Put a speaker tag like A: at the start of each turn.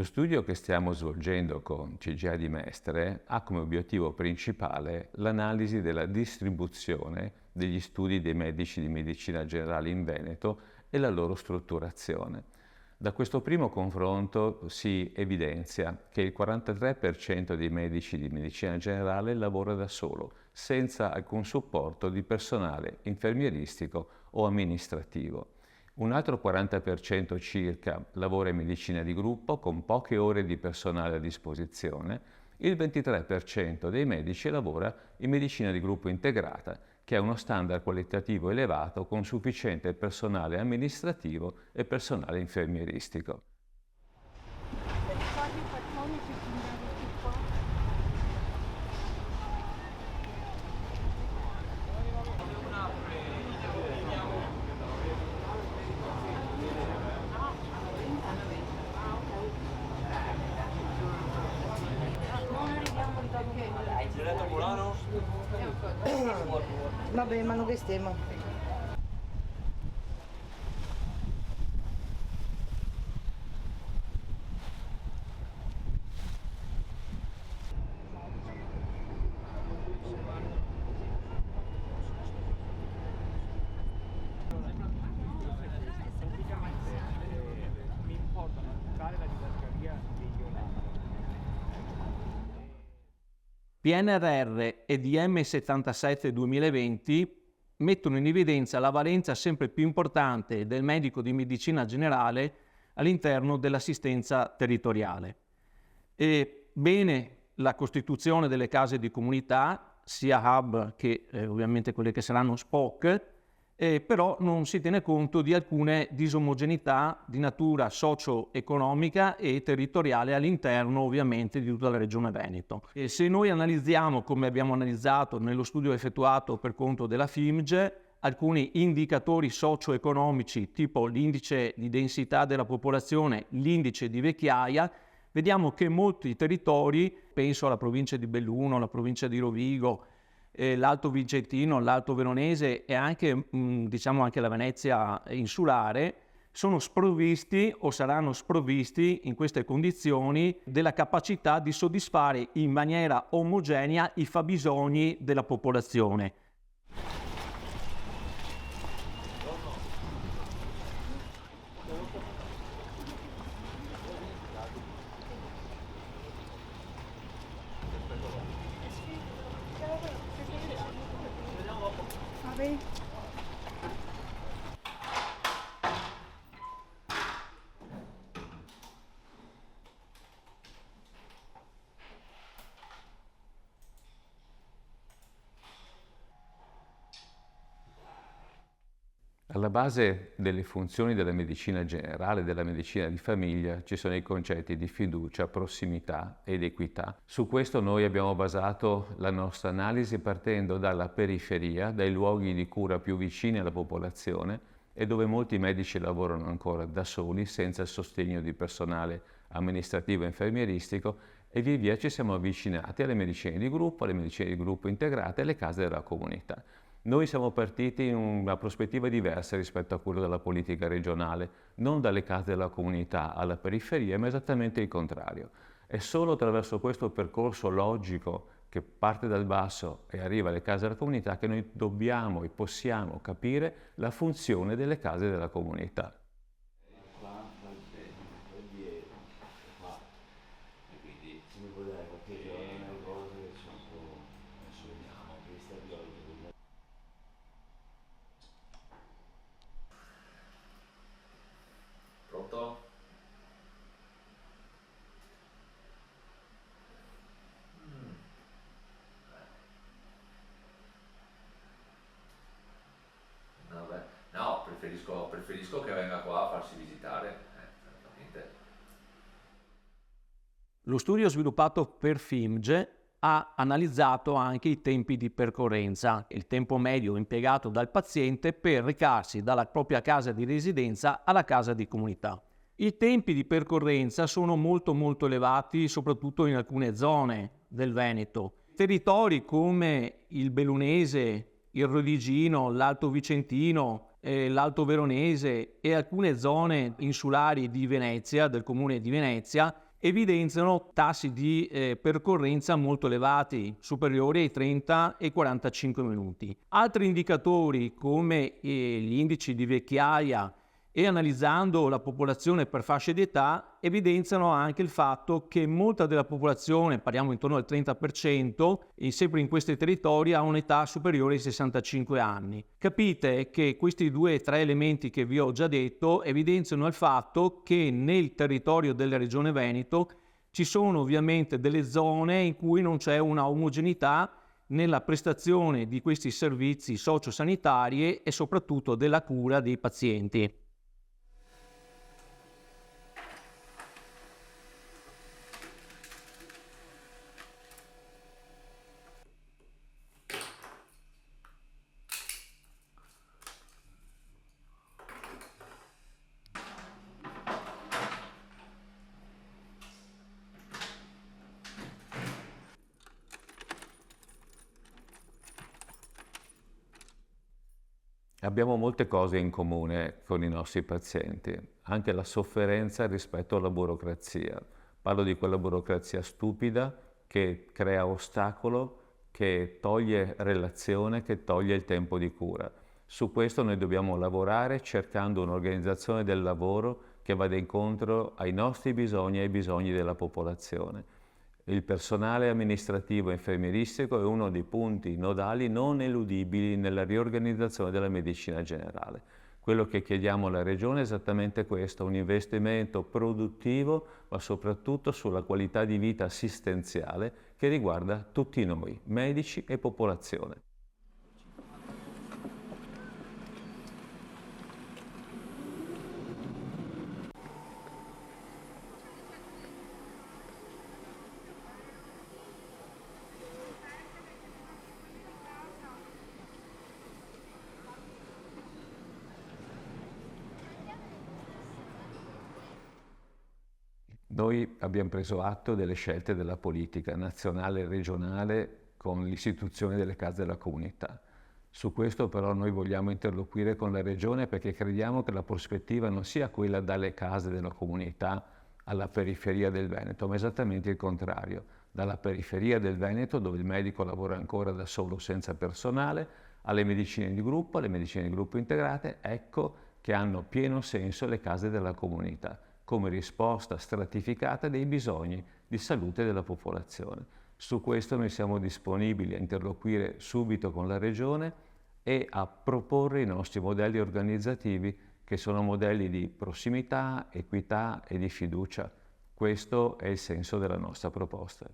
A: studio che stiamo svolgendo con CGA di Mestre ha come obiettivo principale l'analisi della distribuzione degli studi dei medici di medicina generale in Veneto e la loro strutturazione. Da questo primo confronto si evidenzia che il 43% dei medici di medicina generale lavora da solo, senza alcun supporto di personale infermieristico o amministrativo. Un altro 40% circa lavora in medicina di gruppo con poche ore di personale a disposizione. Il 23% dei medici lavora in medicina di gruppo integrata, che ha uno standard qualitativo elevato con sufficiente personale amministrativo e personale infermieristico.
B: Vabbè, ma non che stiamo.
C: PNRR e DM77 2020 mettono in evidenza la valenza sempre più importante del medico di medicina generale all'interno dell'assistenza territoriale. E bene la costituzione delle case di comunità, sia hub che ovviamente quelle che saranno SPOC, però non si tiene conto di alcune disomogeneità di natura socio-economica e territoriale all'interno ovviamente di tutta la regione Veneto. E se noi analizziamo, come abbiamo analizzato nello studio effettuato per conto della FIMGE, alcuni indicatori socio-economici tipo l'indice di densità della popolazione, l'indice di vecchiaia, vediamo che molti territori, penso alla provincia di Belluno, alla provincia di Rovigo, l'Alto Vicentino, l'Alto Veronese e anche, diciamo anche la Venezia insulare, sono sprovvisti o saranno sprovvisti in queste condizioni della capacità di soddisfare in maniera omogenea i fabbisogni della popolazione.
A: Alla base delle funzioni della medicina generale e della medicina di famiglia ci sono i concetti di fiducia, prossimità ed equità. Su questo noi abbiamo basato la nostra analisi partendo dalla periferia, dai luoghi di cura più vicini alla popolazione e dove molti medici lavorano ancora da soli, senza il sostegno di personale amministrativo e infermieristico, e via via ci siamo avvicinati alle medicine di gruppo, alle medicine di gruppo integrate e alle case della comunità. Noi siamo partiti in una prospettiva diversa rispetto a quella della politica regionale, non dalle case della comunità alla periferia, ma esattamente il contrario. È solo attraverso questo percorso logico che parte dal basso e arriva alle case della comunità che noi dobbiamo e possiamo capire la funzione delle case della comunità.
D: Pronto? Vabbè. No, preferisco che venga qua a farsi visitare, certamente.
C: Lo studio sviluppato per FIMGE ha analizzato anche i tempi di percorrenza, il tempo medio impiegato dal paziente per recarsi dalla propria casa di residenza alla casa di comunità. I tempi di percorrenza sono molto elevati, soprattutto in alcune zone del Veneto. Territori come il Bellunese, il Rodigino, l'Alto Vicentino, l'Alto Veronese e alcune zone insulari di Venezia, del comune di Venezia, evidenziano tassi di percorrenza molto elevati, superiori ai 30 e 45 minuti. Altri indicatori come gli indici di vecchiaia e analizzando la popolazione per fasce di età evidenziano anche il fatto che molta della popolazione, parliamo intorno al 30%, e sempre in questi territori ha un'età superiore ai 65 anni. Capite che questi 2 o 3 elementi che vi ho già detto evidenziano il fatto che nel territorio della Regione Veneto ci sono ovviamente delle zone in cui non c'è una omogeneità nella prestazione di questi servizi sociosanitari e soprattutto della cura dei pazienti.
A: Abbiamo molte cose in comune con i nostri pazienti, anche la sofferenza rispetto alla burocrazia. Parlo di quella burocrazia stupida che crea ostacolo, che toglie relazione, che toglie il tempo di cura. Su questo noi dobbiamo lavorare cercando un'organizzazione del lavoro che vada incontro ai nostri bisogni e ai bisogni della popolazione. Il personale amministrativo e infermieristico è uno dei punti nodali non eludibili nella riorganizzazione della medicina generale. Quello che chiediamo alla Regione è esattamente questo, un investimento produttivo, ma soprattutto sulla qualità di vita assistenziale che riguarda tutti noi, medici e popolazione. Noi abbiamo preso atto delle scelte della politica nazionale e regionale con l'istituzione delle case della comunità. Su questo però noi vogliamo interloquire con la Regione perché crediamo che la prospettiva non sia quella dalle case della comunità alla periferia del Veneto, ma esattamente il contrario, dalla periferia del Veneto, dove il medico lavora ancora da solo senza personale, alle medicine di gruppo integrate, ecco che hanno pieno senso le case della comunità come risposta stratificata dei bisogni di salute della popolazione. Su questo noi siamo disponibili a interloquire subito con la Regione e a proporre i nostri modelli organizzativi che sono modelli di prossimità, equità e di fiducia. Questo è il senso della nostra proposta.